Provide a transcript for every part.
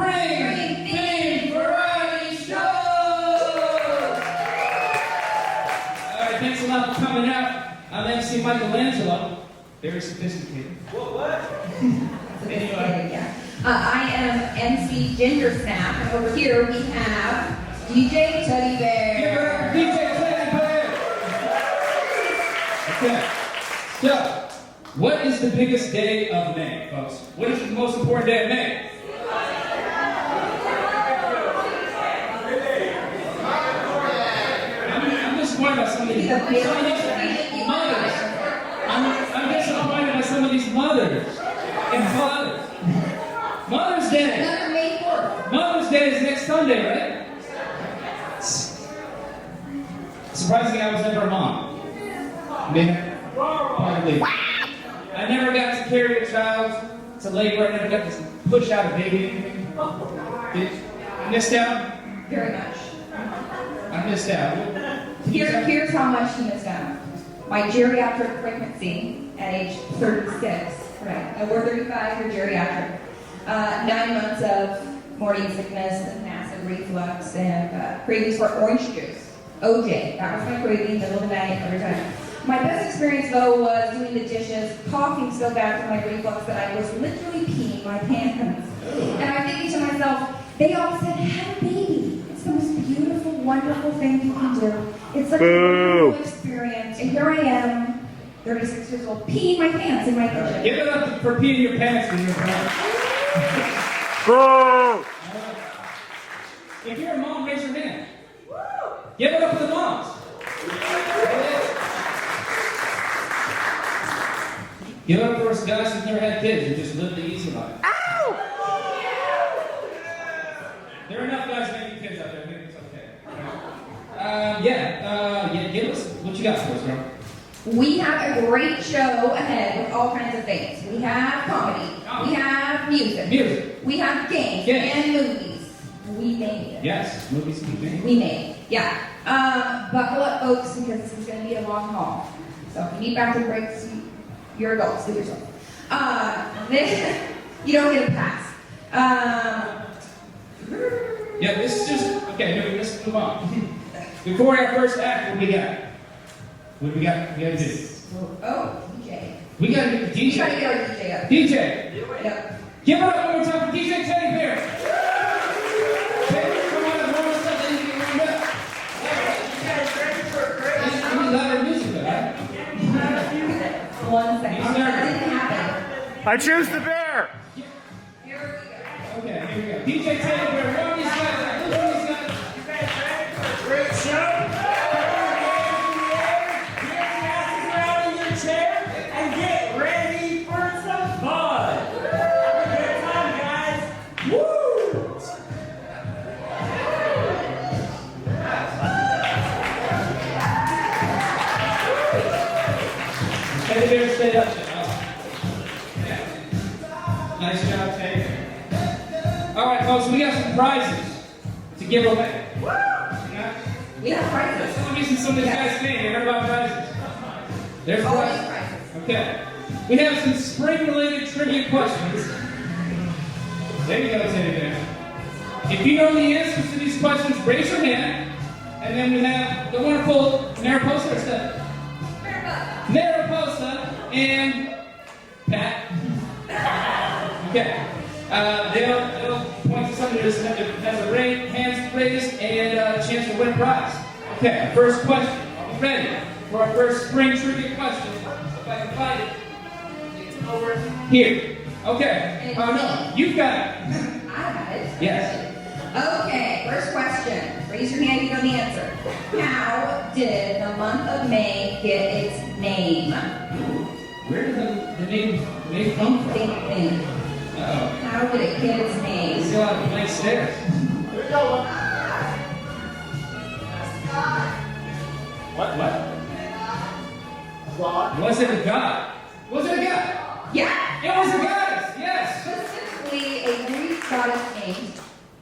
spring-themed variety show! Alright, thanks a lot for coming out. I'm MC Michelangelo. Very sophisticated. What? Anyway. Yeah. I am MC Ginger Snap, and over here we have DJ Teddy Bear. Give it up for DJ Teddy Bear! Okay. So, what is the biggest day of May, folks? What is the most important day of May? I'm disappointed by some of these mothers. I'm disappointed by some of these mothers and fathers. Mother's Day. Another May 4th. Mother's Day is next Sunday, right? Surprisingly, I was never a mom. Probably. I never got to carry a child to labor. I never got to push out a baby. Did I missed out? Very much. I missed out. Here's how much he missed out. My geriatric pregnancy at age 36, right? We're 35, you're geriatric. 9 months of morning sickness and acid reflux and cravings for orange juice. OJ, that was my craving, middle of the night, every time. My best experience though was doing the dishes, coughing so bad from my reflux that I was literally peeing my pants. And I'm thinking to myself, they all said, have a baby. It's the most beautiful, wonderful thing you can do. It's such a wonderful experience. And here I am, 36 years old, peeing my pants in my kitchen. Give it up for peeing your pants when you're pregnant. Boo! If you're a mom, raise your hand. Give it up for the moms. Give it up for us guys who've never had kids and just lived the easy life. There are enough guys making kids out there. I think it's okay. Give us what you got for us, girl. We have a great show ahead with all kinds of things. We have comedy. We have music. We have games and movies. We made it. Yes, movies we made. We made it. Yeah. Buckle up, folks, because this is going to be a long haul. So if you need bathroom breaks, you're adults. Do yourself. You don't get a pass. Yeah, this is just okay. Let's move on. Before our first act, what do we got? What do we got? We got to do. Oh, DJ. We got to get the DJ. We got to get our DJ up. DJ. Yep. Give it up one more time for DJ Teddy Bear. Teddy, come on, warm us up, then you can warm up. We love our music, though, right? 1 second. That didn't happen. I choose the bear! Here we go. Okay, here we go. DJ Teddy Bear, warm these guys up. Look at these guys. You guys ready for a great show? Around in your chair and get ready for some fun. Have a good time, guys. Woo! Teddy Bear, stay up. Nice job, Teddy. All right, folks, we got some prizes to give away. We have prizes. That's the only reason some of these guys came. You heard about prizes. There's Always prizes. prizes. Okay. We have some spring-related trivia questions. There you go, Teddy Bear. If you know the answers to these questions, raise your hand. And then we have the wonderful Mariposa and Pat. Okay. They'll point to somebody that has a hands raised and a chance to win a prize. Okay, our first question. Are we ready for our first spring trivia question? If I can find it. It's over here. Okay. No, you've got it. I got it. Yes. Okay, first question. Raise your hand if you know the answer. How did the month of May get its name? Where did the name come from? Think. Uh-oh. How did it get its name? There's a lot of blank stares. Here we go. What? God. Was it a god? Was it a god? Yeah! It was a goddess, yes! Specifically, a Greek goddess named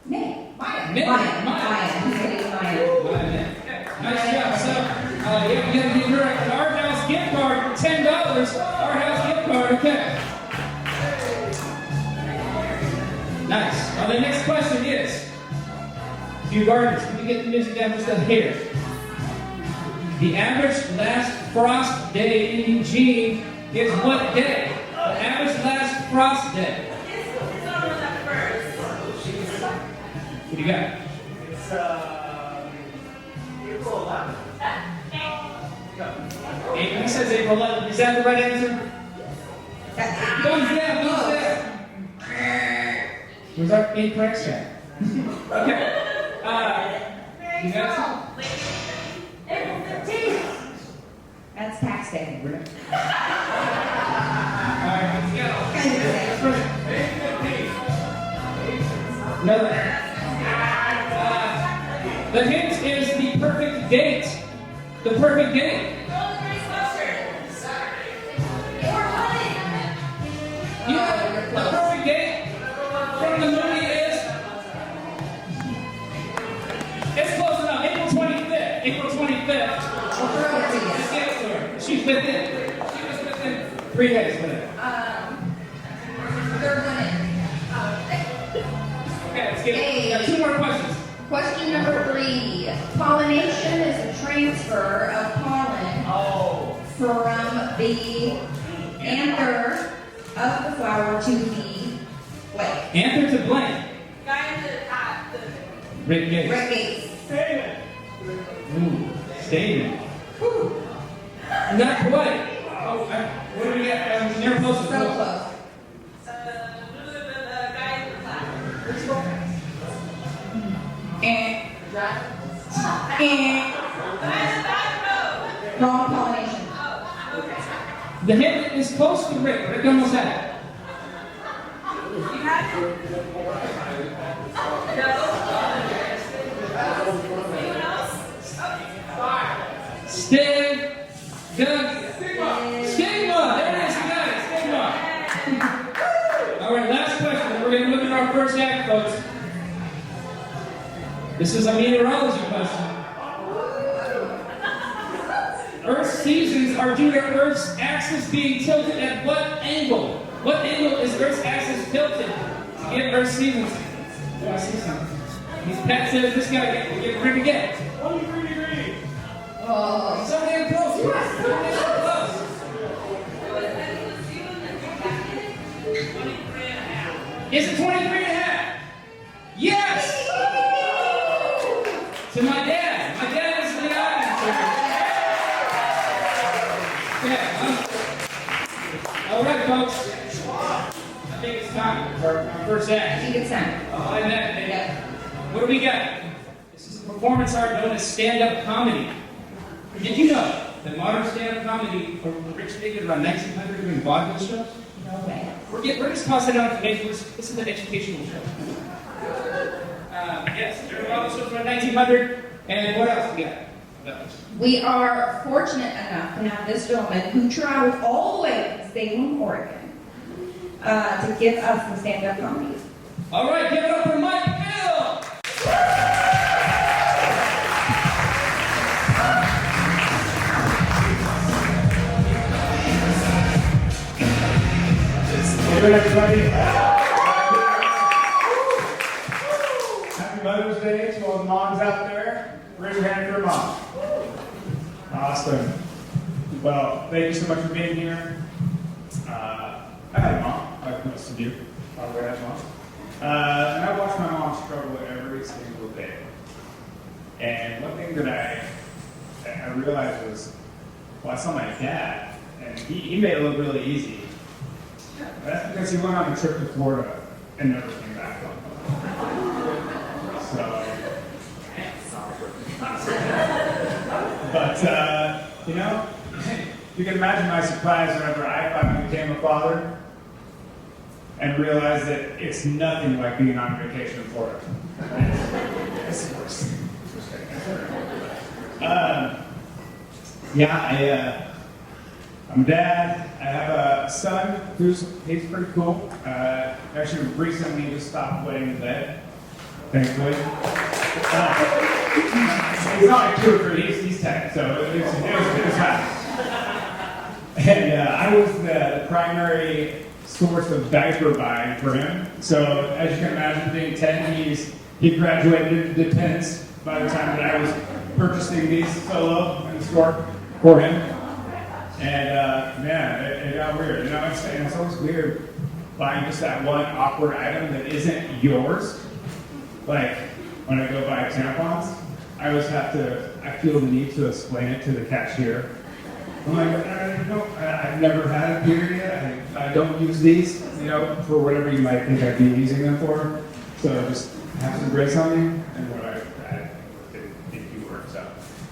May. Maya. May. Maya. His name is Maya. Nice job. So, yeah, we got to give her an Art House gift card for $10. Art House gift card, okay. Nice. Now the next question is, you gardeners, can you get the music down just a hair? The average last frost day in Eugene is what day? The average last frost day. What do you got? It's April 11th. He says April 11th. Is that the right answer? Thumbs down, thumbs down. Was that incorrect, Sam? Okay. You got some? April 15th. That's tax day. Alright, let's go. Kind of day. Another. The hint is the perfect date. The perfect date. You know, the perfect date from the movie is. It's close enough. April 25th. April 25th. Let's get to her. She's within. She was within 3 days with it. Third one in. Okay, let's get it. We got 2 more questions. Question number 3. Pollination is a transfer of pollen from the anther of the flower to the blank. Answer to blank. Guy in the hat. Rick Gates. Red gates. Ooh, statement. Not quite. Oh, what do we get? Near close. So close. The guy in the hat. And Guy in the back row. wrong pollination. The hint is close to Rick. Rick almost had it. You had it? No. Anyone else? Stigma. Stigma. There it is. You got it. Stigma. All right, last question. We're going to look at our first act, folks. This is a meteorology question. Earth's seasons are due to Earth's axis being tilted at what angle? What angle is Earth's axis tilted to get Earth's seasons? Oh, I see something. These Pat says this guy get Rick again. 23 degrees. Oh. So damn close. So damn close. Is it 23 and a half? Yes! To my dad. My dad is in the audience. Yeah. All right, folks. I think it's time for our first act. I think it's time. Behind that, baby. What do we got? This is a performance art known as stand-up comedy. Did you know that modern stand-up comedy originated around 1900 doing vaudeville shows? No way. We're just tossing out information. This is an educational show. Yes, there were vaudeville shows around 1900. And what else we got? We are fortunate enough to have this gentleman who traveled all the way to Salem, Oregon, to give us some stand-up comedy. All right, give it up for Mike Bill. Hey, good everybody. Happy Mother's Day to all the moms out there. Raise your hand for your mom. Awesome. Well, thank you so much for being here. I had a mom, like most of you. Probably had a mom. And I watched my mom struggle every single day. And one thing that I realized was, well, I saw my dad, and he made it look really easy. That's because he went on a trip to Florida and never came back. So, but you know, you can imagine my surprise whenever I finally became a father and realized that it's nothing like being on vacation in Florida. It's worse. I'm a dad. I have a son he's pretty cool. Actually, recently just stopped wetting the bed, thankfully. He's not like 2 or 3, he's 10, so it was fast. And I was the primary source of diaper buying for him. So as you can imagine, being 10, he graduated into 10s by the time that I was purchasing these solo in the store for him. And man, it got weird. You know, it's always weird buying just that one awkward item that isn't yours. Like when I go buy tampons, I always I feel the need to explain it to the cashier. I'm like, I've never had a period. I don't use these, you know, for whatever you might think I'd be using them for. So just have some grace on me, and what I didn't think you were.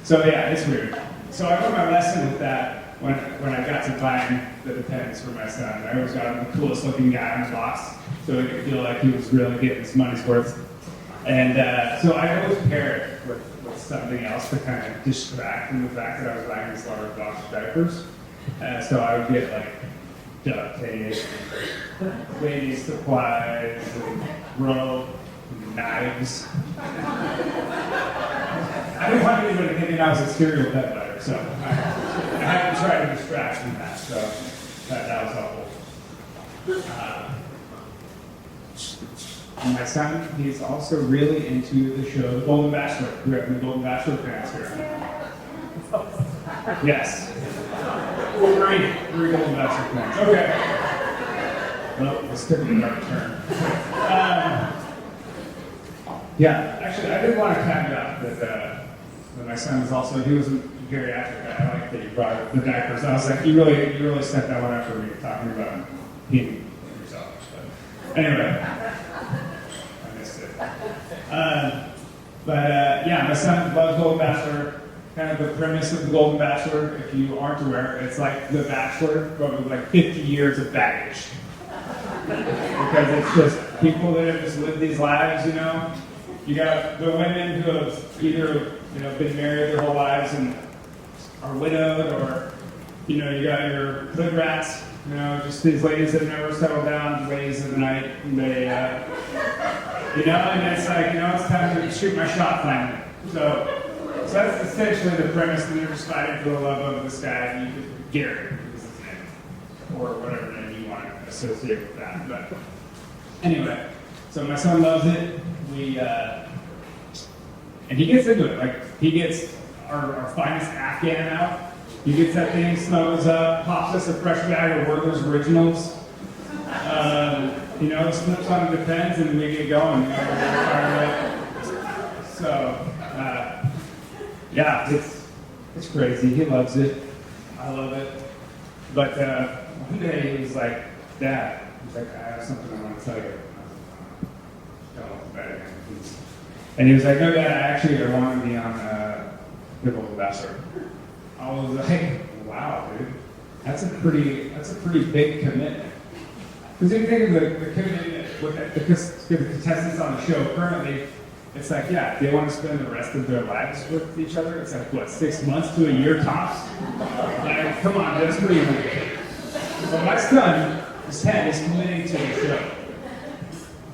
So yeah, it's weird. So I learned my lesson with that when I got to buying the Depends for my son. I always got him the coolest looking guy in the box, so he could feel like he was really getting his money's worth. And so I always pair it with something else to kind of distract from the fact that I was buying these large box of diapers. So I would get like duct tape, ladies supplies, and rope, and knives. I didn't want anybody thinking I was a serial pet buyer, so I had to try to distract from that. So that was helpful. My son, he's also really into the show Golden Bachelor. We have the Golden Bachelor fans here. Yes. Three Golden Bachelor fans. Okay. Well, let's take a dark turn. Yeah, actually, I did want to caveat that my son was also, he was a geriatric. I like that you brought up the diapers. I was like, you really set that one up for me, talking about peeing yourself. But anyway. Yeah, my son loves Golden Bachelor. Kind of the premise of the Golden Bachelor, if you aren't aware, it's like The Bachelor, but with like 50 years of baggage. Because it's just people that have just lived these lives, you know. You got the women who have either, you know, been married their whole lives and are widowed, or, you know, you got your hood rats, you know, just these ladies that never settle down, ladies of the night, and they, you know, and it's like, you know, it's time to shoot my shot finally. So that's essentially the premise, and they're just fighting for the love of this guy, and you could Gary is his name, or whatever name you want to associate with that. But anyway, so my son loves it. And he gets into it. Like, he gets our finest Afghan out. He gets that thing, snuggles up, pops us a fresh bag of Werther's Originals. You know, snips on the Depends, and we get going. You know, we're fired up. So, yeah, it's crazy. He loves it. I love it. But one day he was like, Dad, he's like, I have something I want to tell you. Don't look bad again, please. And he was like, no, Dad, I want to be on The Golden Bachelor. I was like, wow, dude, that's a pretty big commitment. Because if you think of the commitment with the contestants on the show currently, it's like, yeah, they want to spend the rest of their lives with each other. It's like, what, 6 months to a year tops? Like, come on, that's pretty weird. But my son, his head is committing to the show.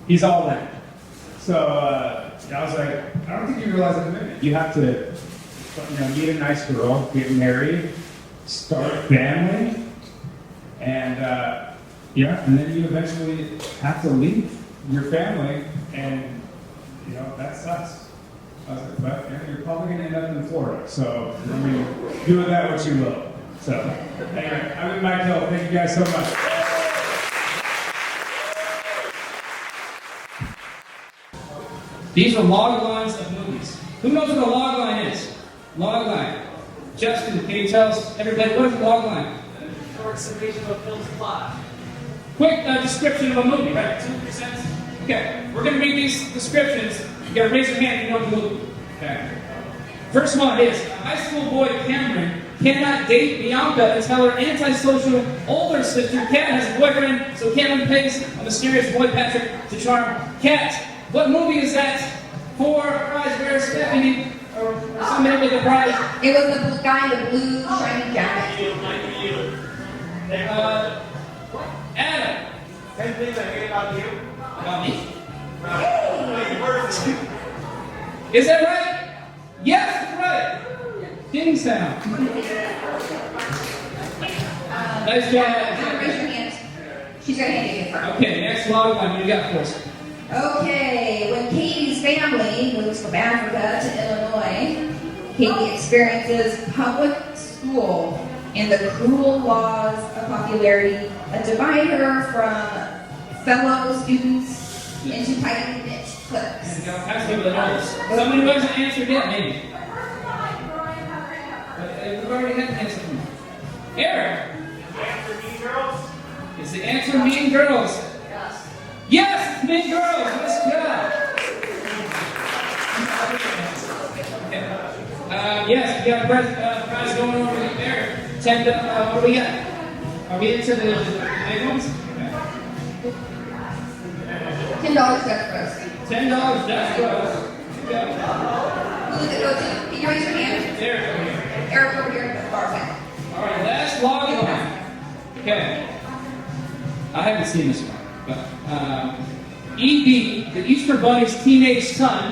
He's all in. So I was like, I don't think you realize the commitment. You have to, you know, meet a nice girl, get married, start a family, and yeah, and then you eventually have to leave your family, and you know that sucks. I was like, but you're probably gonna end up in Florida, so I mean, do with that what you will. So anyway, I'm in Mike Hill. Thank you guys so much. These are log lines of movies. Who knows what a log line is? Log line. Justin, can you tell us, everybody, what is a log line? Short summation of a film's plot. Quick description of a movie, right? 2%? Okay, we're going to read these descriptions. You got to raise your hand if you know the movie. Okay. First one is, high school boy Cameron cannot date Bianca until her antisocial older sister Kat has a boyfriend, so Cameron pays a mysterious boy Patrick to charm Kat. What movie is that? For prize, where's Stephanie? Or somebody with a prize? It was the guy in the blue shiny jacket. Adam. 10 things I hate about you. About me? Hey, Is that right? Yes, that's right. Ding sound. Nice job. Raise your hand. She's gonna hand you a gift card. Okay, next log line, what do you got for us? Okay, when Katie's family moves from Africa to Illinois, Katie experiences public school and the cruel laws of popularity that divide her from fellow students into tightly knit cliques. And got past people that know this. Somebody who hasn't answered yet, maybe. We've already had an answer. Eric, Answer Mean Girls? is the answer Mean Girls? Yes. Yes, it's Mean Girls. Let's go. Yes, we got a prize going over there. What do we got? Are we into the big ones? $10 Dutch Bros. $10 Dutch Bros. Go. Who does it go to? Can you raise your hand? There. Eric over here at the far side. All right, last log line. Okay. I haven't seen this one, but E.B., the Easter Bunny's teenage son,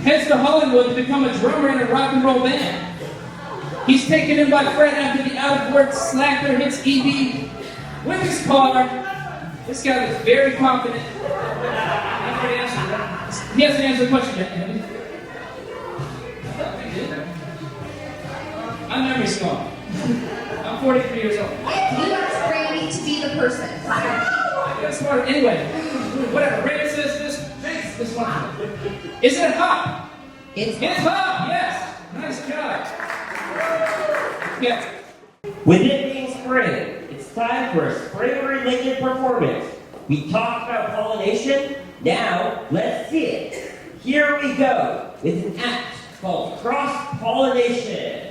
heads to Hollywood to become a drummer in a rock and roll band. He's taken in by Fred after the out-of-work slacker hits E.B. with his car. This guy is very confident. He hasn't answered the question yet. I'm memory strong. I'm 43 years old. He wants Brandy to be the person. That's smart. Anyway, whatever. Brandon says this one. Is it hot? It's It's hot. Yes. Nice job. Yeah. With it being spring, it's time for a spring-related performance. We talked about pollination, now let's see it. Here we go with an act called cross-pollination.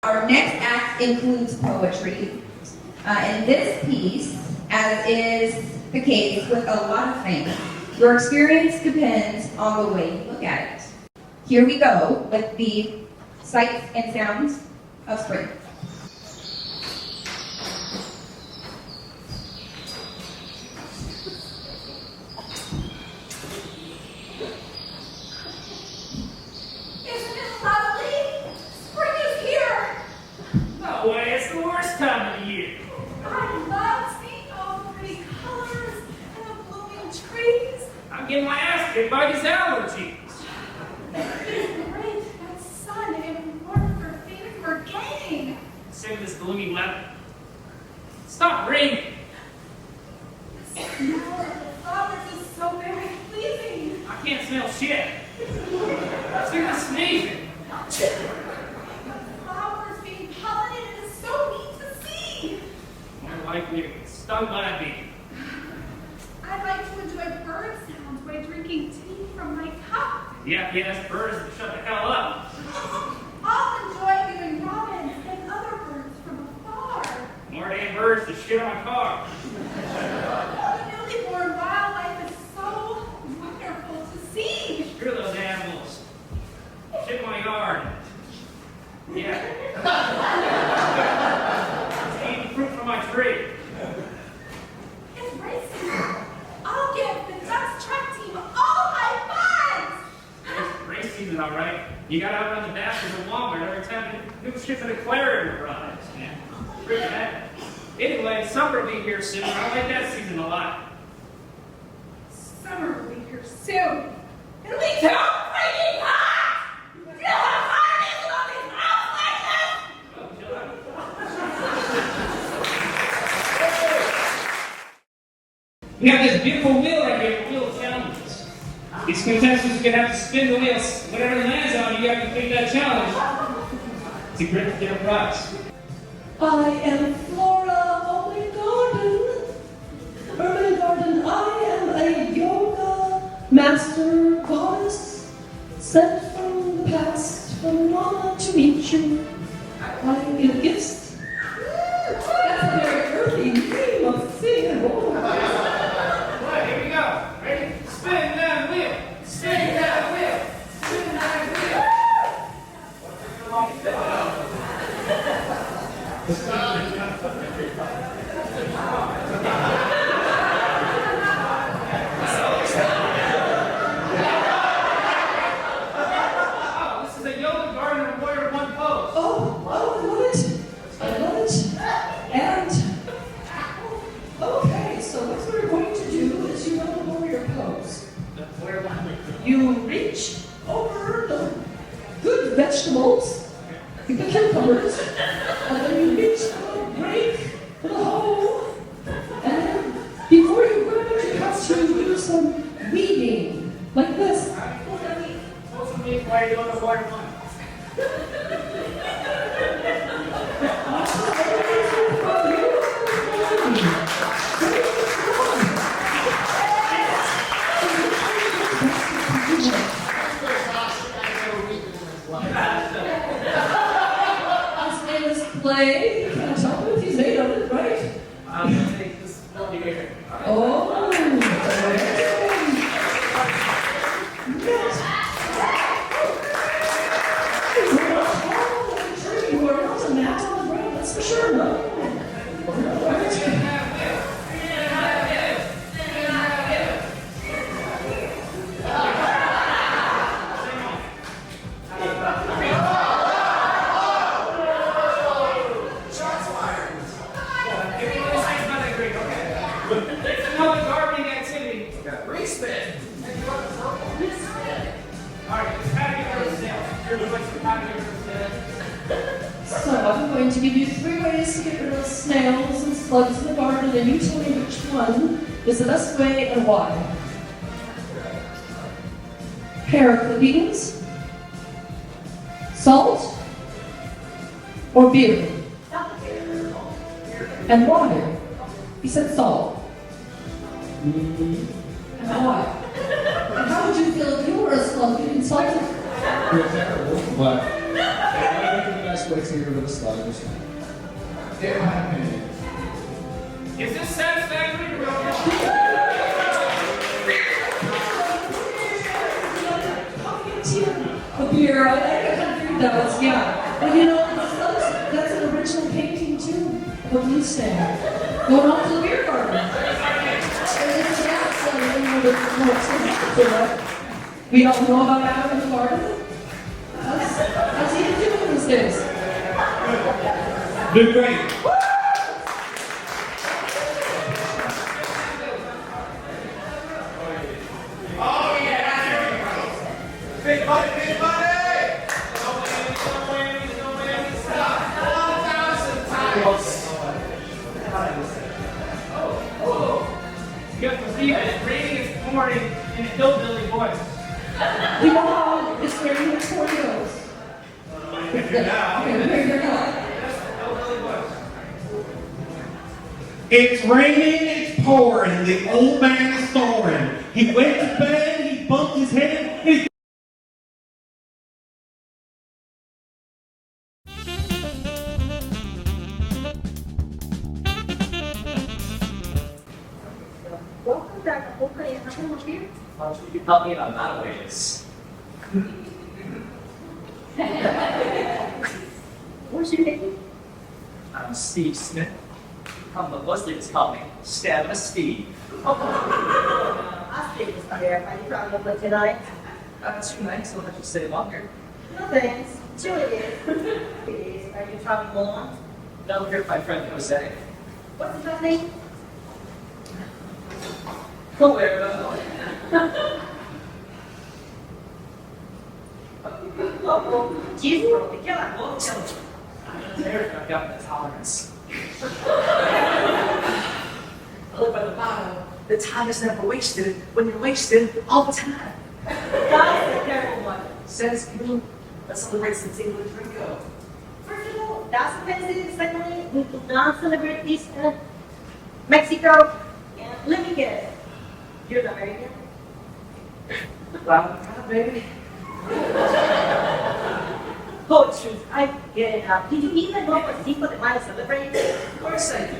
Our next act includes poetry. In this piece, as is the case with a lot of things, your experience depends on the way you look at it. Here we go with the sights and sounds of spring. Isn't it lovely? Spring is here. No way, it's the worst time of the year. I love seeing all the pretty colors and the blooming trees. I'm getting my ass kicked by these allergies. It is great that sun and warmth are things we're gaining. Sick gloomy weather. Stop raining. The smell of the flowers is so very pleasing. I can't smell shit. It's like sneezing. The flowers being pollinated is so neat to see. More likely to get stung by a bee. I like to enjoy bird sounds by drinking tea from my cup. Yeah, that's birds to shut the hell up. I'll enjoy viewing robins and other birds from afar. More damn birds to shit on my car. The newly born wildlife is so wonderful to see. Screw those animals. Shit in my yard. Yeah. Eating fruit from my tree. It's racing. I'll give the Ducks track team all high fives. It's race season, all right. You gotta outrun the bastards at Walmart every time the new ship's an aquarium arrives. Yeah. Screw that. Anyway, summer will be here soon. I like that season a lot. Summer will be here soon. It'll be too freaking hot. You know how hot it is on this house like this? Oh, chill out. We have this beautiful wheel right here, the wheel of challenges. These contestants are going to have to spin the wheels. Whatever lands on you, you have to complete that challenge to get their prize. I am Flora Holy Garden. Urban Garden, I am a yoga master goddess sent from the past from Mama to meet you. I give gifts. That's a very earthy name of thing. Right, here we go. Ready? Spin that wheel. Spin that wheel. Spin that wheel. Oh, this is a yoga garden and warrior one pose. Oh, I love it. I love it. And, okay, so what we're going to do is you have a warrior pose. The warrior one. You reach over the good vegetables, the cucumbers, and then you reach for a break for the hole, and then before you grab it, you have to do some weeding, like this. Supposed to be why you're doing the warrior one. His name is Clay. You can't tell him if he's made of it, right? I'm gonna take this one here. Oh, you are not a gnat on the ground, that's for sure. No. It's another gardening activity. Respin. Alright, it's patio or snail. Here's what's the patio or snail. So I'm going to give you 3 ways to get rid of snails and slugs in the garden, and you tell me which one is the best way and why. Hair clippings, salt, or beer? And why? He said salt. And why? And how would you feel if you were a slug getting salted? You're terrible, but I think the best way to get rid of the slugs, in my opinion, Is this satisfactory to real A beer, I can agree with that. Yeah. But you know, that's an original painting too. The blue stand. Going on to the beer garden. We don't know about that in the garden. How's he doing these days? Do great. Big buddy, big buddy! Steve, it's raining, it's pouring, and it hillbilly voice. You know how it's raining in tornadoes. Okay, here now. Hillbilly voice. It's raining, it's pouring, and the old man is snoring. He went to bed, he bumped his head, and he Welcome back. Okay, how can I help you? Why don't you help me out that ways? What's your name? I'm Steve Smith. Come on, mostly just call me Stamina Steve. I'll stay this here. Are you traveling for tonight? That's too nice, I'll let you stay longer. No thanks. Sure it is. It is. Are you traveling alone? No, I'm here with my friend Jose. What's his last name? Where? Oh, Jesus, bro. Be careful. I've got the tolerance. I live by the motto, the time is never wasted when you're wasted all the time. That's the careful one. Says people that celebrates the Cinco de Rico. First of all, that's offensive. Secondly, we do not celebrate this in Mexico. And let me guess. You're the American? Wow, baby. Oh, truth. I get it now. Did you even know what Cinco de Mayo celebrates? Of course I do.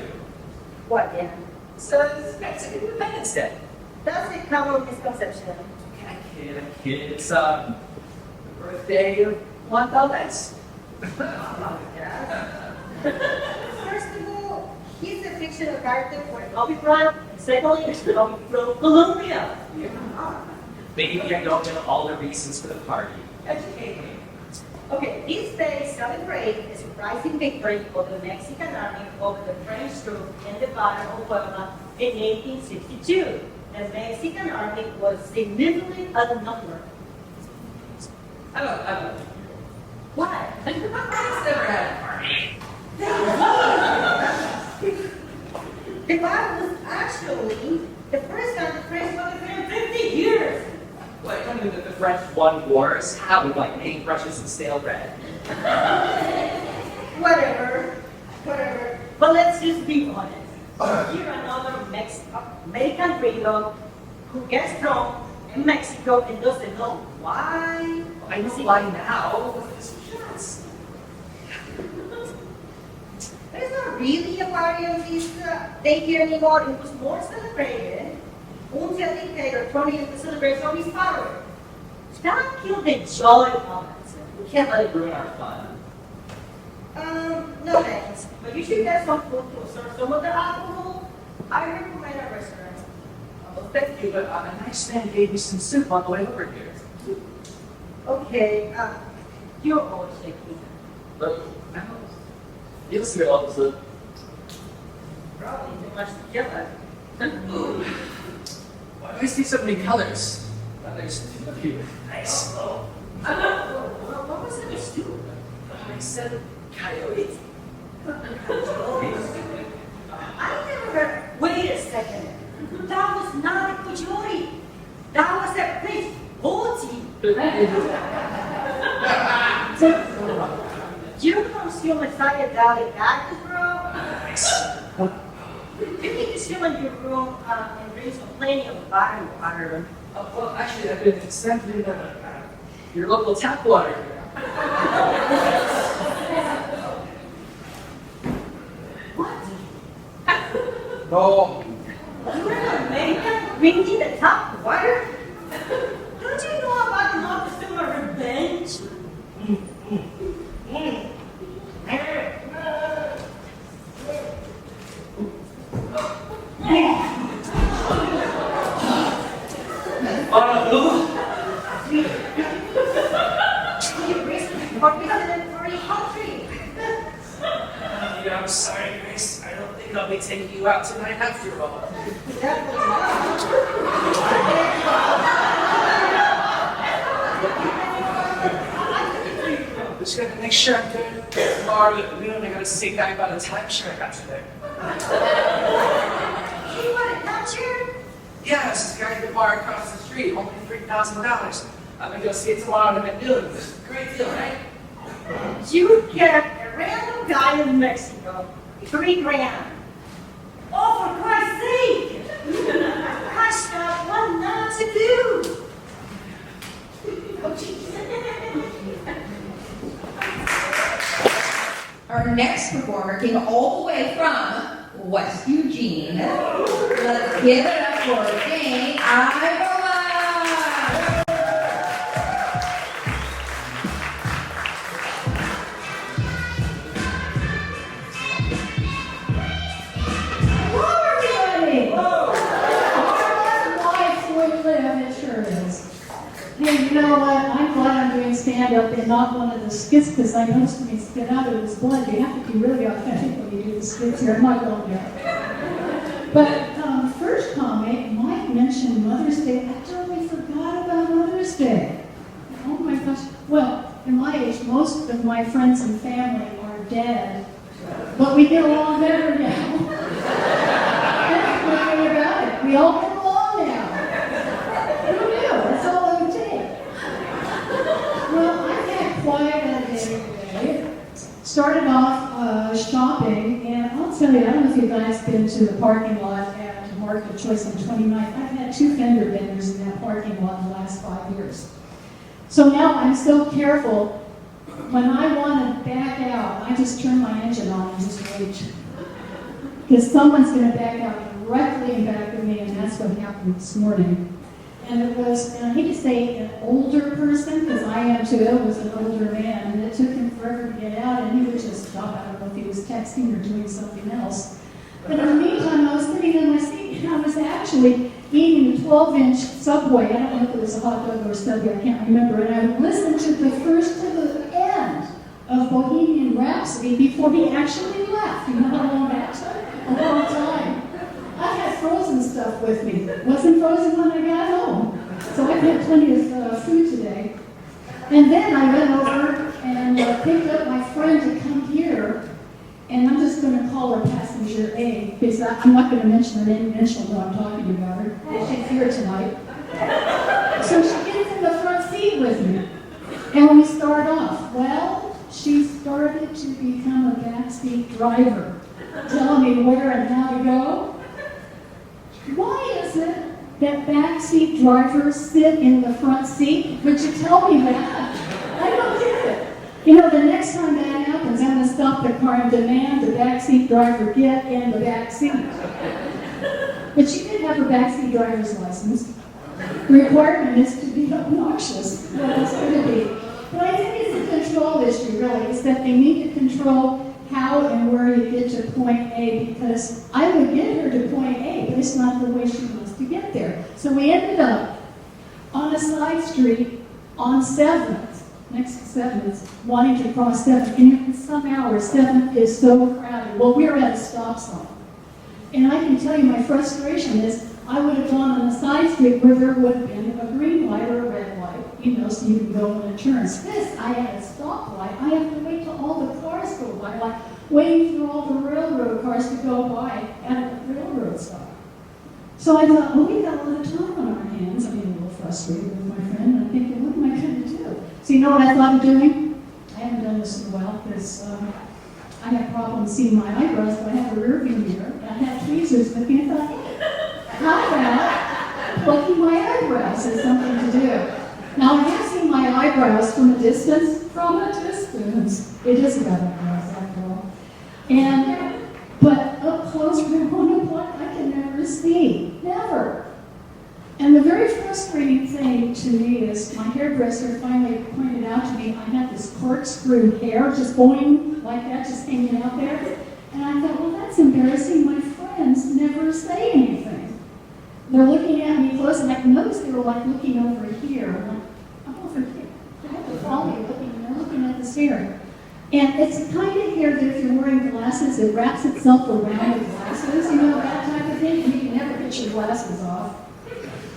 What, then? So it's Mexican Independence Day. That's a common misconception. I kid. It's the birthday of Juan Valdez. First of all, he's a fictional character for an Bobby Brown. Secondly, he's from Colombia. Maybe I don't know all the reasons for the party. Educate me. Okay, this day celebrates the surprising victory of the Mexican army over the French troops in the Battle of Puebla in 1862. The Mexican army was significantly outnumbered. I don't. Why? I've never had a party. The battle was actually the first time the French won in 50 years. What, I mean that the French won wars? How, with like paintbrushes and stale bread? Whatever. But let's just be honest. You're another American gringo who gets drunk in Mexico and doesn't know why. I know why now. Yes. There's not really a party on this day here anymore. It was more celebrated until the dictator turned into the celebration of his power. That killed the joy of it. We can't let it ruin our fun. No thanks. But you should get some food to serve some of the alcohol. I recommend a restaurant. Well, thank you, but a nice man gave me some soup on the way over here. Okay, you're always taking But, you'll see all this. probably too much tequila. Why do I see so many colors? There's too few. Nice. What was it? Stew? I said coyote. I never heard. Wait a second. That was not a coyote. That was a big booty. You consume a psychedelic cactus, bro? You need to chill in your room and drink some plenty of bottled water. Well, actually, I've been sent to your local tap water. What? No. You're an American drinking the tap water? Don't you know about the Montezuma revenge? For president for your country. I'm sorry, Grace. I don't think I'll be taking you out tonight after all. Definitely not. Just gotta make sure I'm good. Tomorrow at noon, I gotta see a guy about a timeshare I got today. You want a timeshare? Yeah, Yeah, it's this guy at the bar across the street, only $3,000. I'm gonna go see it tomorrow at noon. This is a great deal, right? You get a random guy in Mexico, $3,000. Oh, for Christ's sake! Christ, God, what not to do? Oh, Jesus. Our next performer came all the way from West Eugene. Let's give it up for Jane Ivola. Hey, you know what? I'm glad I'm doing stand-up and not one of the skits because I noticed when you spit out of his blood, you have to be really authentic when you do the skits here. I'm not going there. But first comment, Mike mentioned Mother's Day. I totally forgot about Mother's Day. Oh my gosh. Well, in my age, most of my friends and family are dead, but we get along better now. That's the thing about it. We all get along now. Who knew? That's all it would take. Well, I've had quite a day today. Started off shopping, and I'll tell you, I don't know if you guys been to the parking lot at Market Choice on 29th. I've had 2 fender benders in that parking lot in the last 5 years. So now I'm so careful. When I want to back out, I just turn my engine on and just wait. Because someone's going to back out directly in back of me, and that's what happened this morning. And it was, and I hate to say an older person, because I am too, it was an older man, and it took him forever to get out, and he would just stop. I don't know if he was texting or doing something else. But in the meantime, I was sitting in my seat, and I was actually eating a 12-inch Subway. I don't know if it was a hot dog or a Subway, I can't remember. And I listened to the first to the end of Bohemian Rhapsody before he actually left. You know how long that took? A long time. I had frozen stuff with me. Wasn't frozen when I got home. So I've had plenty of food today. And then I went over and picked up my friend to come here. And I'm just going to call her passenger A, because I'm not going to mention her name, mention what I'm talking about her. She's here tonight. So she gets in the front seat with me. And when we start off, well, she started to become a backseat driver, telling me where and how to go. Why is it that backseat drivers sit in the front seat? Would you tell me that? I don't get it. You know, the next time that happens, I'm going to stop the car and demand the backseat driver get in the back seat. But she did have her backseat driver's license. The requirement is to be obnoxious. Well, it's going to be. But I think it's a control issue, really. It's that they need to control how and where you get to point A, because I would get her to point A, but it's not the way she wants to get there. So we ended up on a side street on 7th. Next to 7th, wanting to cross 7th, and in some hours, 7th is so crowded. Well, we're at a stop sign. And I can tell you my frustration is, I would have gone on a side street where there would have been a green light or a red light, you know, so you can go when it turns. This, I had a stoplight. I have to wait till all the cars go by, like waiting for all the railroad cars to go by at a railroad stop. So I thought, well, we've got a lot of time on our hands. I'm getting a little frustrated with my friend, and I'm thinking, what am I going to do? So you know what I thought of doing? I haven't done this in a while because I have problems seeing my eyebrows, but I have a rear view mirror, and I had tweezers with me. I thought, hey, how about plucking my eyebrows is something to do. Now, I have seen my eyebrows from a distance. From a distance. It is about eyebrows, after all. But up close, where I want to pluck, I can never see. Never. And the very frustrating thing to me is my hairdresser finally pointed out to me I had this corkscrew hair just going like that, just hanging out there. And I thought, well, that's embarrassing. My friends never say anything. They're looking at me close, and I noticed they were like looking over here. I'm like, I'm over here. They have to follow me looking, and they're looking at this hair. And it's the kind of hair that if you're wearing glasses, it wraps itself around the glasses, you know, that type of thing, and you can never get your glasses off.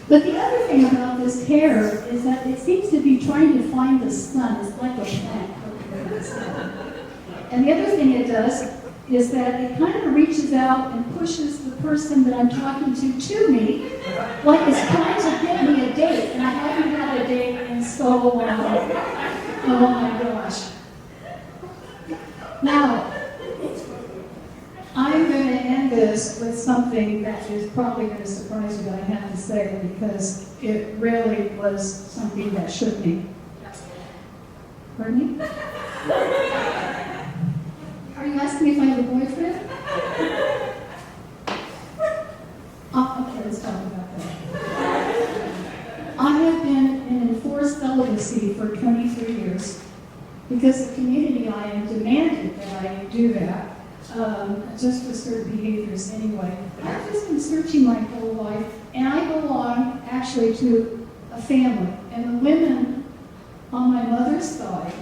But the other thing about this hair is that it seems to be trying to find the sun. It's like a plant. And the other thing it does is that it kind of reaches out and pushes the person that I'm talking to me, like it's trying to get me a date, and I haven't had a date in so long. Oh my gosh. Now, I'm going to end this with something that is probably going to surprise you that I have to say, because it really was something that shook me. Pardon me? Are you asking me if I have a boyfriend? Oh, okay, let's talk about that. I have been in enforced celibacy for 23 years because the community I am demanded that I do that, just for certain behaviors anyway. I've just been searching my whole life, and I belong actually to a family, and the women on my mother's side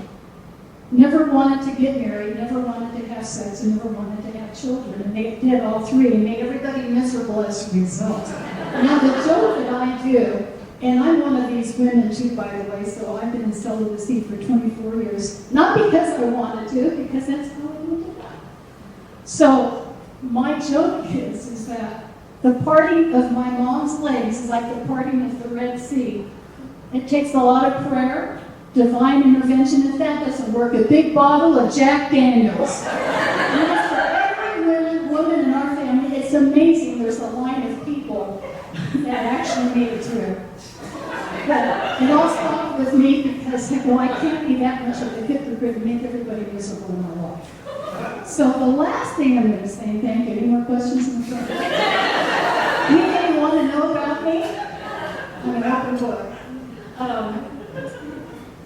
never wanted to get married, never wanted to have sex, and never wanted to have children. And they did all three and made everybody miserable as a result. Now the joke that I do, and I'm one of these women too, by the way, so I've been in celibacy for 24 years. Not because I wanted to, because that's how I ended up. So my joke is that the parting of my mom's legs is like the parting of the Red Sea. It takes a lot of prayer, divine intervention. If that doesn't work, a big bottle of Jack Daniels. And that's for every woman in our family. It's amazing. There's a line of people that actually made it through. But it all stopped with me because, well, I can't be that much of a hypocrite and make everybody miserable in my life. So the last thing I'm going to say, thank you. Any more questions in the front? Anything you want to know about me? I'm an open book.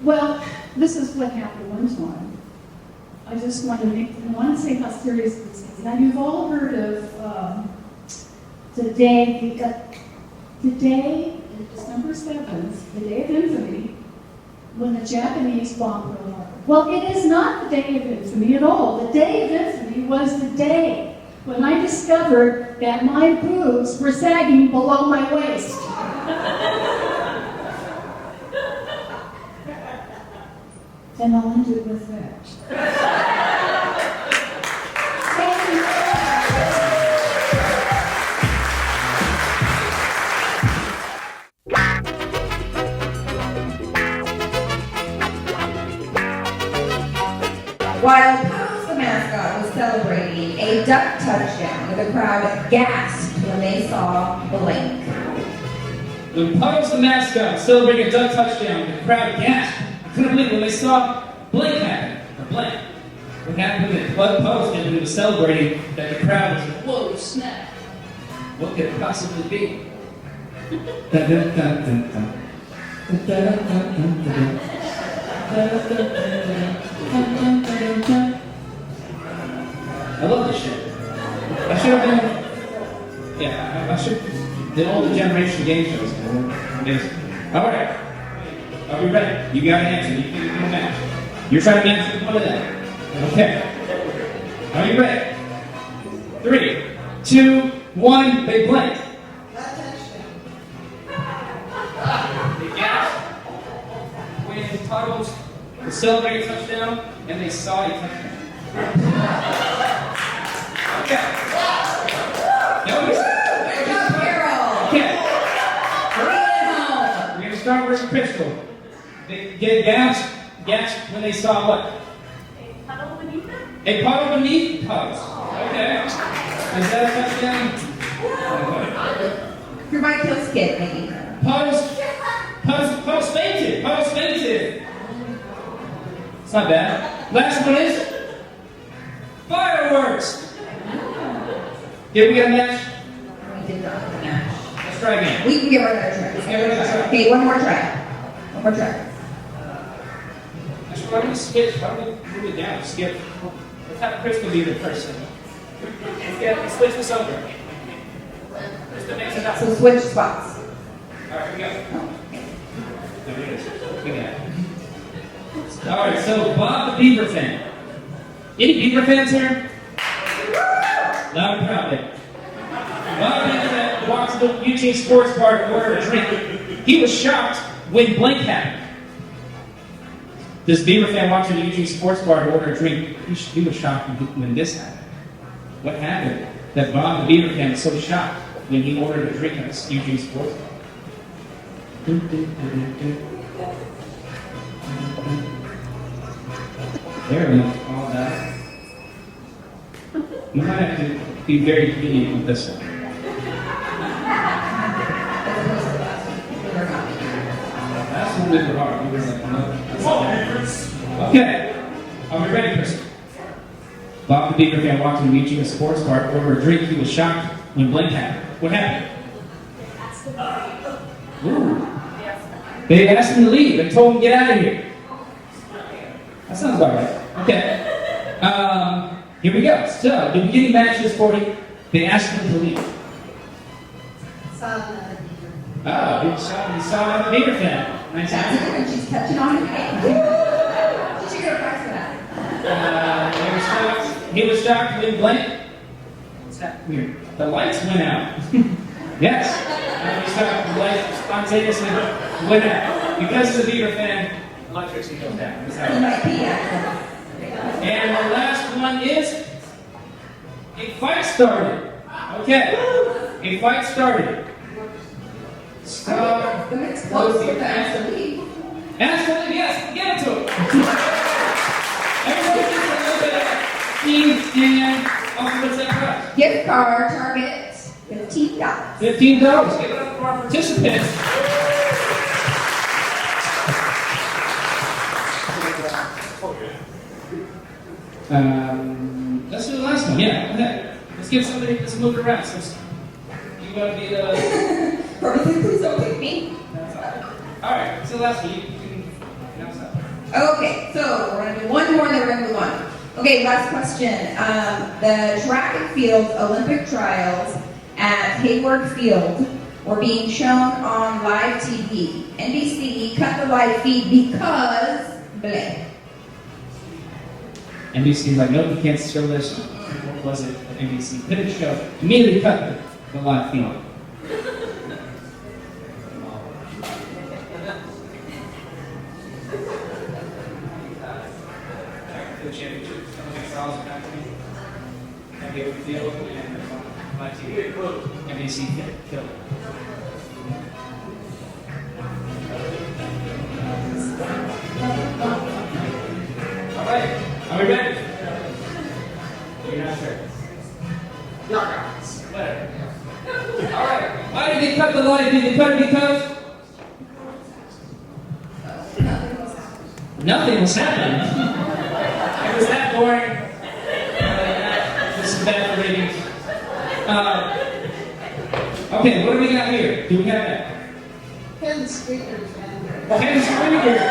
Well, this is what happened one time. I just want to say how serious this is. Now, you've all heard of the day, December 7th, the day of infamy, when the Japanese bombed Pearl Harbor. Well, it is not the day of infamy at all. The day of infamy was the day when I discovered that my boobs were sagging below my waist. And I'll end it with that. While Puddles the mascot was celebrating a duck touchdown, the crowd gasped when they saw Blank. When Puddles the mascot was celebrating a duck touchdown, the crowd gasped. I couldn't believe when they saw Blank happen. Or Blank. What happened when Puddles did when he was celebrating that the crowd was like, whoa, snap. What could it possibly be? Dun, dun, dun, dun, dun. Dun, dun, dun, dun, dun. Dun, dun, dun, dun. I love this shit. I should have been, I should did all the generation game shows. All right, are we ready? You got to answer. You can do a match. You're trying to answer one of them. Okay. Are you ready? 3, 2, 1. They blank. They gasped when Puddles was celebrating a touchdown, and they saw a touchdown. Okay. Good job, Carol. Okay. Bring it home. We're going to start with Crystal. They get gasped when they saw what? A puddle beneath them? A puddle beneath Puddles. Okay. Is that a touchdown? Okay. You're my kills kid, maybe. Puddles fainted. Puddles fainted. It's not bad. Last one is fireworks. Did we get a match? We did not have a match. Let's try again. We can give her another try. Let's give her another try. Okay, one more try. One more try. Actually, why don't we switch? Why don't we move it down? Skip. Let's have Crystal be the person. Let's switch this over. Crystal makes it up. So switch spots. All right, here we go. There it is. Look at that. All right, so Bob the Beaver fan. Any Beaver fans here? Loud and proud there. Bob the Beaver fan walks to the Eugene Sports Bar to order a drink. He was shocked when blank happened. This Beaver fan walked to the Eugene Sports Bar to order a drink. He was shocked when this happened. What happened? That Bob the Beaver fan was so shocked. when he ordered a drink at a Eugene Sports Bar. There we go. All that. You might have to be very convenient with this one. That's one bit hard. You were like, no. Okay. Are we ready, Chris? Bob the Beaker fan walked into Eugene Sports Bar, ordered a drink. He was shocked when blank happened. What happened? Ooh. They asked him to leave and told him to get out of here. That sounds about right. Okay. Here we go. So, the beginning match of this party, they asked him to leave. Oh, he saw the Beaker fan. Nice. That's a good one. She's catching on. She should get a prize for that. He was shocked when blank. What's that weird? The lights went out. Yes. He was shocked when the lights spontaneously went out. Because of the Beaver fan, electricity goes down. It might be, actually. And the last one is a fight started. Okay. A fight started. Stop. The mixed close with the ask to leave. Ask to leave, yes. Give it to him. Everybody gets a little bit of team and what's that prize? Gift card, Target, $15. $15. Give it up for our participants. Let's do the last one. Yeah. Okay. Let's give somebody. Let's move it around. So you want to be the. Please don't pick me. All right. So the last one. You can announce that. Okay, so we're gonna do one more, and then we're gonna move on. Okay, last question. The track and field Olympic trials at Hayward Field were being shown on live TV. NBC cut the live feed because blank. NBC like, nope, you can't show this. What was it? NBC couldn't show. Immediately cut the live feed. The championship. Olympic trials at Hayward Field and live TV. NBC killed it. All right. Are we ready? You're not sure. Whatever. All right. Why did they cut the light? Did they cut it because nothing was happening? It was that boring. This is bad for ratings. Okay, what do we got here? Do we have that? 10 speakers. 10 speakers.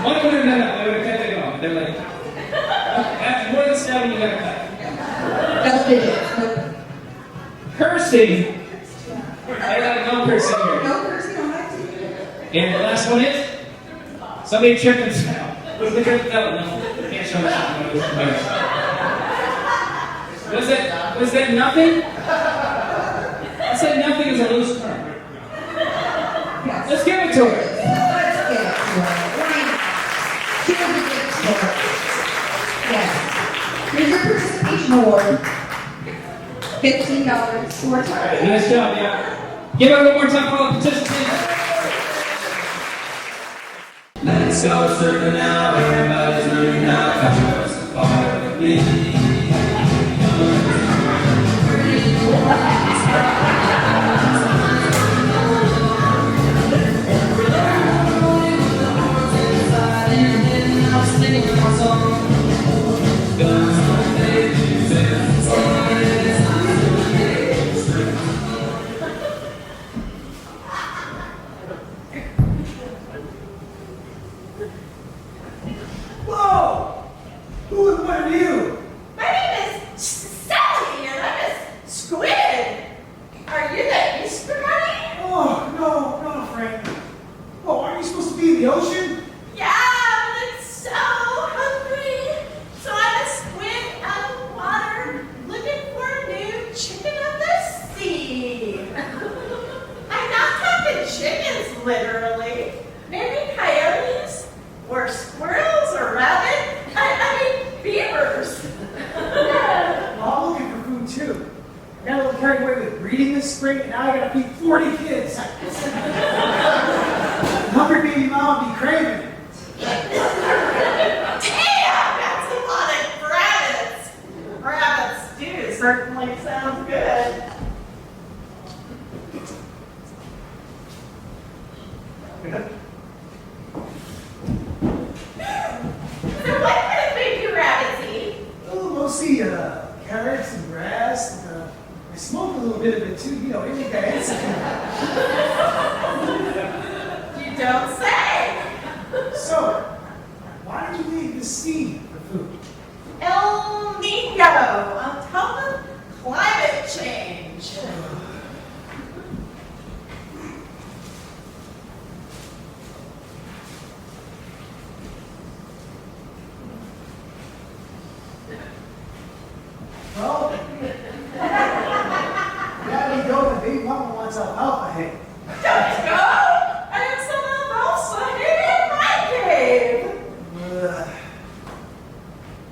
One would have done it. They would have kept it going. They're like, after more than 7, you gotta cut. Double digits. Nope. Cursing. They're like, no cursing here. No cursing on live TV. And the last one is somebody tripped and fell. What's the trip? No, can't show that. Was that nothing? I said nothing is a loose term. Yes. Let's give it to her. Let's give it to her. She was a good sport. Yes. Here's your participation award. $15 for Target. Nice job, yeah. Give it one more time for all the participants. Let's go surfing now, everybody's learning now. Fashion was a part of me. Whoa! Who and what are you? My name is Sally, and I'm a squid. Are you the Easter Bunny? Oh, no, friend. Oh, aren't you supposed to be in the ocean? Yeah, but it's so hungry. So I'm a squid out of water, looking for a new chicken of the sea. I'm not talking chickens, literally. Maybe coyotes, or squirrels, or rabbits. I mean, beavers. carried away with breeding this spring, and now I gotta feed 40 kids. Hungry baby mom be craving. Damn, that's a lot of rabbits. Rabbit stew certainly sounds good. So what kind of food do rabbits eat? Oh, mostly carrots and grass. And, I smoke a little bit of it too, you know, anything that is. You don't say. So, why did you leave the sea for food? El Nino on top of climate change. Well, Daddy go, the big mama wants alfalfa hay. Don't go! I have some alfalfa here in my cave.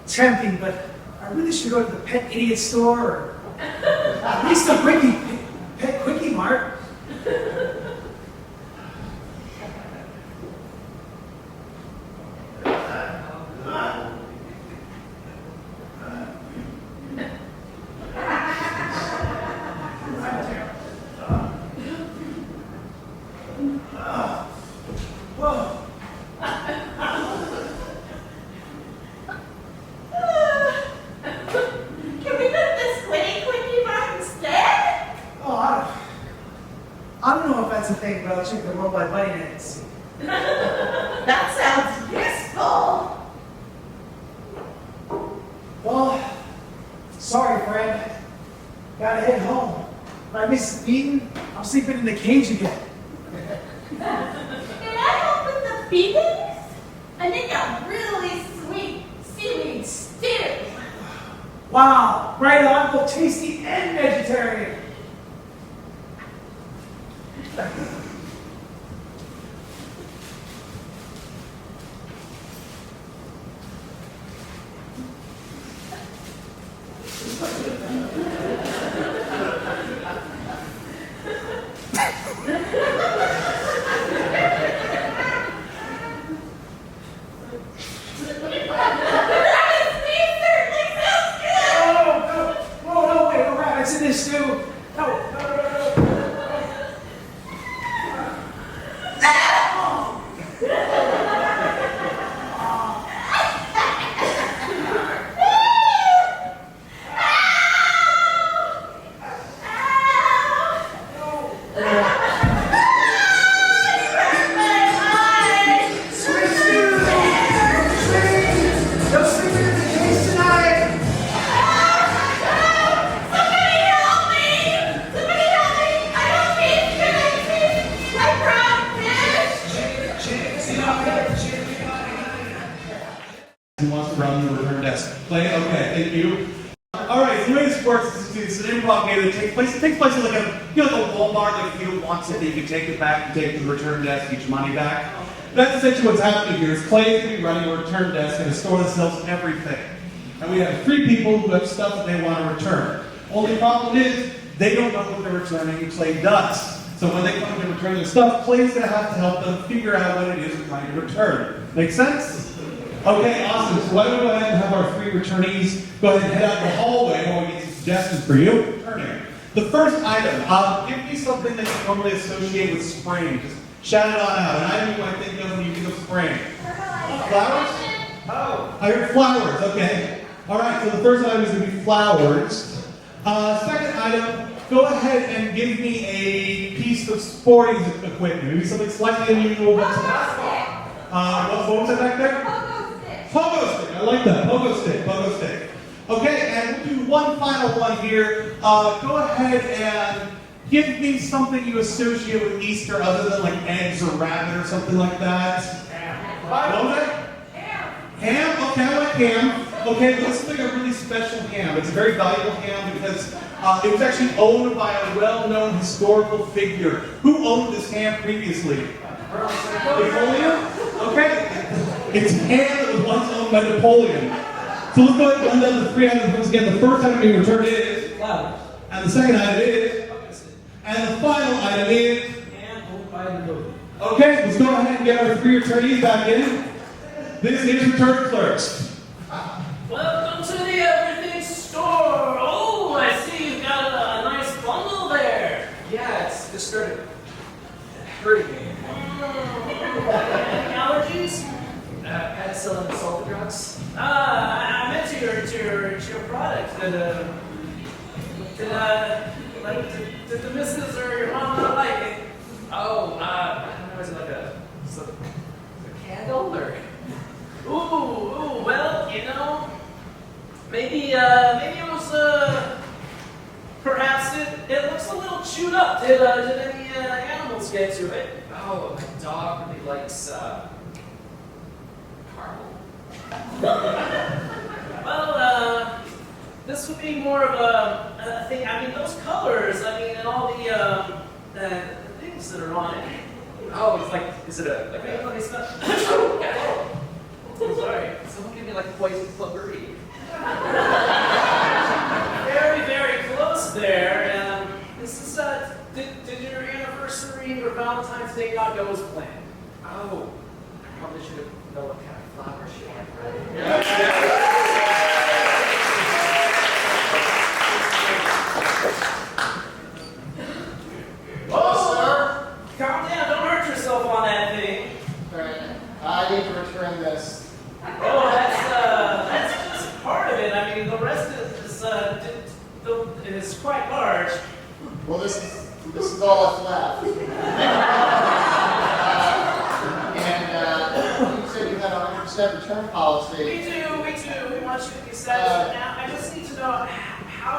Tempting, but I really should go to the pet idiot store or at least the pet quickie mart. Whoa. Can we put this quickie bar instead? Oh, I don't know if that's a thing, but I'll check the World Wide Buddy Net and see. That sounds useful. Well, sorry, friend. Gotta head home. If I miss the meeting, I'm sleeping in the cage again. Can I help with the feedings? I make a really sweet seaweed stew. Wow, right on, both tasty and vegetarian. No, wait, no rabbits in this stew. No. Who wants to run the return desk? Play? Okay, thank you. Alright, so the way this works is it's an improv game that takes place in like a, you know, like a Walmart, like if you don't want something, you can take it back and take it to the return desk, get your money back. That's essentially what's happening here is Clay is going to be running a return desk and a store that sells everything. And we have 3 people who have stuff that they want to return. Only problem is, they don't know what they're returning and Clay does. So when they come to return their stuff, Clay's going to have to help them figure out what it is they're trying to return. Make sense? Okay, awesome. So why don't we go ahead and have our 3 returnees go ahead and head out the hallway while we get some suggestions for you. Returning. The first item, give me something that you normally associate with spring. Just shout it on out. An item you might think of when you think of spring. Flowers? Oh, I heard flowers. Okay. All right, so the first item is going to be flowers. Second item, go ahead and give me a piece of sporting equipment. Maybe something slightly unusual. But what was that back there? Pogo stick, I like that. Pogo stick. Okay, and we'll do one final one here. Go ahead and give me something you associate with Easter other than like eggs or rabbit or something like that. Ham. What was that? Ham? Okay, I like ham. Okay, but this is like a really special ham. It's a very valuable ham because it was actually owned by a well-known historical figure. Who owned this ham previously? Napoleon? Okay. It's ham that was once owned by Napoleon. So let's go ahead and run down the 3 items once again. The first item being returned is... And the second item is, and the final item is, okay, let's go ahead and get our 3 attorneys back in. This is Return Clerks. Welcome to the Everything Store. Oh, I see you've got a nice bundle there. Yeah, it's just started hurting me. Any allergies? Penicillin and sulfa drugs. I meant to your product. Did the missus or your mom not like it? Oh, I don't know, is it like a candle or? Ooh, well, you know, maybe it was, perhaps it looks a little chewed up. Did any animals get to it? Oh, my dog really likes caramel. Well, this would be more of a thing. I mean, those colors, and all the things that are on it. Oh, it's like, is it Let me smell. I'm sorry. Someone give me like a poison flubbery. Very, very close there. This is, did your anniversary or Valentine's Day not go as planned? Oh, I probably should have known what kind of flower she had. Oh, calm down. Don't hurt yourself on that thing. I need to return this. Oh, that's just part of it. I mean, the rest is quite large. Well, this is all that's left. You said you had a 100% return policy. We do. We want you to be satisfied. Now, I just need to know, how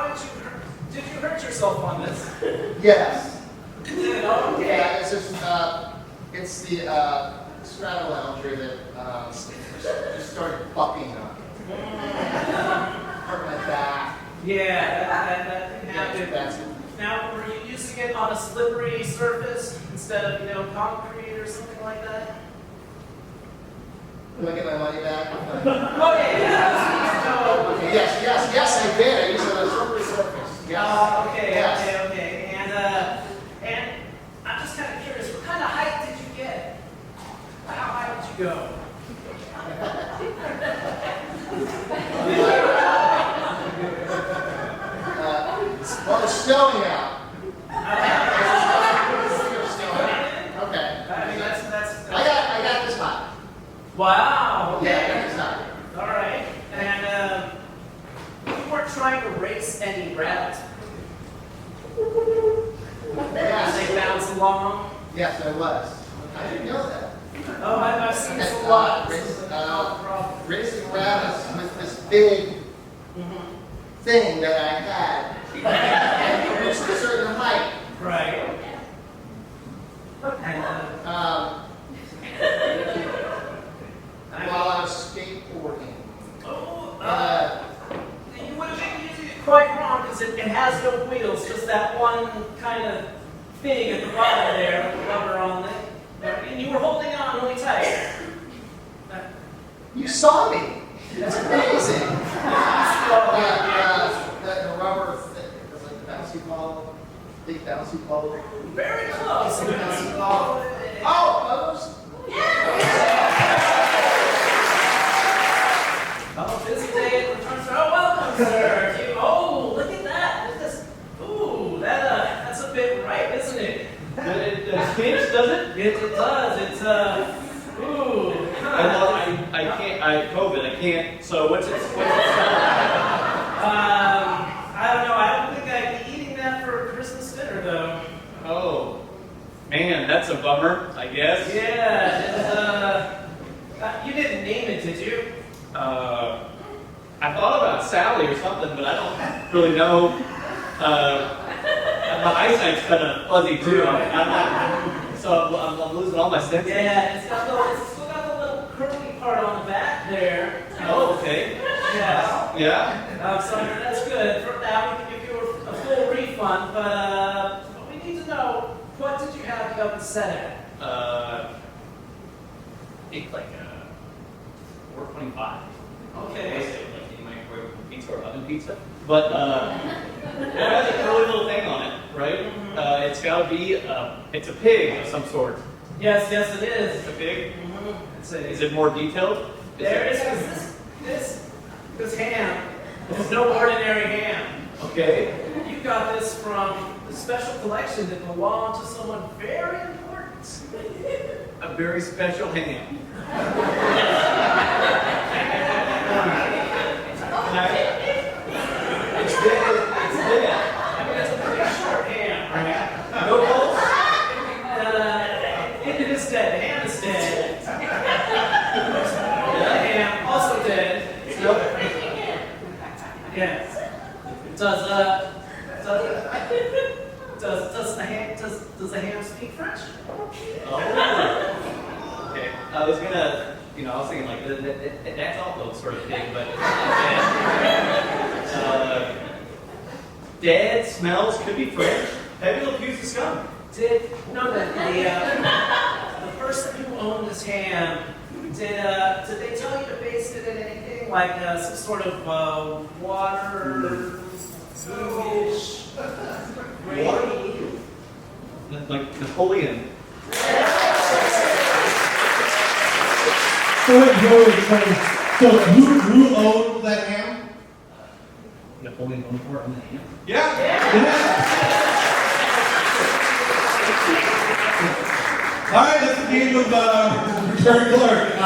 did you hurt yourself on this? Yes. Okay. Yeah, it's just it's the straddle lounger that just started bucking up. Hurt my back. Yeah, that happened. That's it. Now, were you using it on a slippery surface instead of, concrete or something like that? Do I get my money back? Oh, yeah. Okay, yes, I did. I used it on a slippery surface. Yes. Okay. And I'm just kind of curious, what kind of height did you get? How high did you go? Well, it's snowing out. Okay. I mean, that's I got this hot. wow. Yeah, I got this hot. All right. And you weren't trying to race any rabbits. Yes. They bounce along. Yes, I was. I didn't know that. Oh, I've seen this a lot. Racing rabbits with this big thing that I had. And it reached a certain height. Right. While I was skateboarding. You would have been using it quite wrong because it has no wheels, just that one kind of thing at the bottom there with the rubber on it. And you were holding on really tight. You saw me. That's amazing. The rubber thing, it was like the bouncy ball, big bouncy ball. Very close. Bouncy ball. Oh, those. Oh, busy day at the return store. Oh, welcome, sir. Look at that. Look at this. Ooh, that's a bit ripe, isn't it? It stinks, does it? It does. It's ooh. I can't. I COVID. I can't. So what's it? I don't know. I don't think I'd be eating that for Christmas dinner, though. Oh, man, that's a bummer. I guess. Yeah. You didn't name it, did you? I thought about Sally or something, but I don't really know. My eyesight's kind of fuzzy too. So I'm losing all my senses. Yeah, it's still got the little curly part on the back there. Oh, okay. Yeah. Yeah. So that's good. For that, we can give you a full refund, but we need to know, what did you have the oven set at? I think like 425. Okay. Like any microwave pizza or oven pizza. But It has a curly little thing on it, right? It's got to be, it's a pig of some sort. Yes, it is. It's a pig? It's a, Is it more detailed? there it is. This ham is no ordinary ham. Okay. You got this from the special collection that belonged to someone very important. A very special ham. It's dead. It's dead. I mean, it's a pretty short ham, right? No pulse? It is dead. The ham is dead. The ham also dead. Yes. Does the ham speak French? Oh. Okay. I was thinking like that's also sort of big, but dead smells could be French. Heavy look used to scum. Did the person who owned this ham did they tell you to base it in anything like some sort of water, foodish, gravy? Like Napoleon. So wait, so who owned that ham? Napoleon Bonaparte on the ham. Yeah. All right, that's the game of Return Clerk.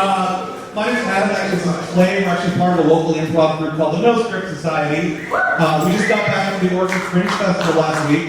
My name is Adam. Actually, this is Clay. We're actually part of a local improv group called the No Script Society. We just got back from the Oregon Fringe Festival last week.